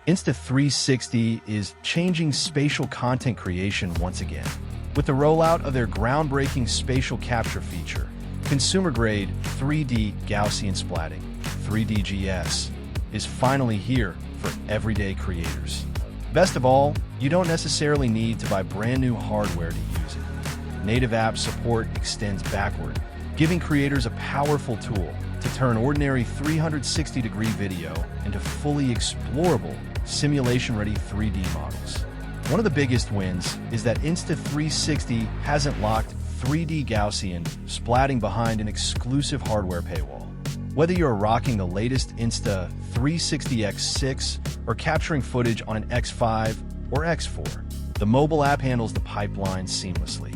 Insta360 is changing spatial content creation once again. With the rollout of their groundbreaking spatial capture feature, consumer-grade 3D Gaussian Splatting, 3DGS, is finally here for everyday creators. Best of all, you don't necessarily need to buy brand new hardware to use it. Native app support extends backward, giving creators a powerful tool to turn ordinary 360-degree video into fully explorable, simulation-ready 3D models. One of the biggest wins is that Insta360 hasn't locked 3D Gaussian Splatting behind an exclusive hardware paywall. Whether you're rocking the latest Insta360 X6 or capturing footage on an X5 or X4, the mobile app handles the pipeline seamlessly.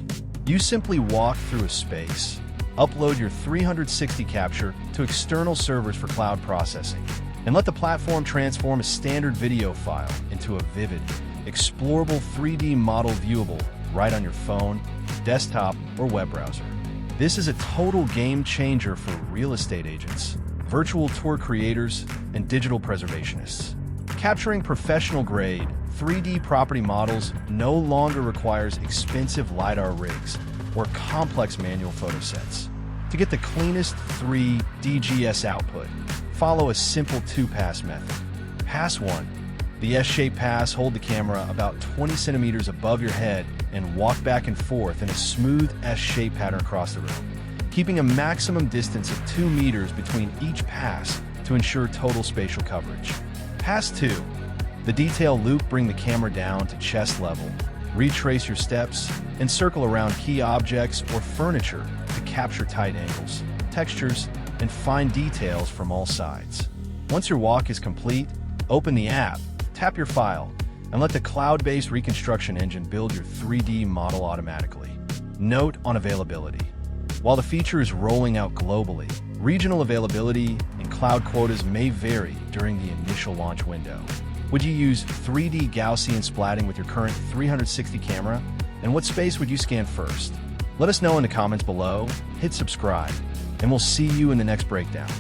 You simply walk through a space, upload your 360 capture to external servers for cloud processing, and let the platform transform a standard video file into a vivid, explorable 3D model viewable right on your phone, desktop, or web browser. This is a total game changer for real estate agents, virtual tour creators, and digital preservationists. Capturing professional-grade 3D property models no longer requires expensive LiDAR rigs or complex manual photo sets. To get the cleanest 3DGS output, follow a simple two-pass method. Pass 1. The S-shaped pass, hold the camera about 20 centimeters above your head and walk back and forth in a smooth S-shaped pattern across the room, keeping a maximum distance of 2 meters between each pass to ensure total spatial coverage. Pass 2. The detail loop, bring the camera down to chest level, retrace your steps, and circle around key objects or furniture to capture tight angles, textures, and fine details from all sides. Once your walk is complete, open the app, tap your file, and let the cloud-based reconstruction engine build your 3D model automatically. Note on availability. While the feature is rolling out globally, regional availability and cloud quotas may vary during the initial launch window. Would you use 3D Gaussian Splatting with your current 360 camera? And what space would you scan first? Let us know in the comments below, hit subscribe, and we'll see you in the next breakdown.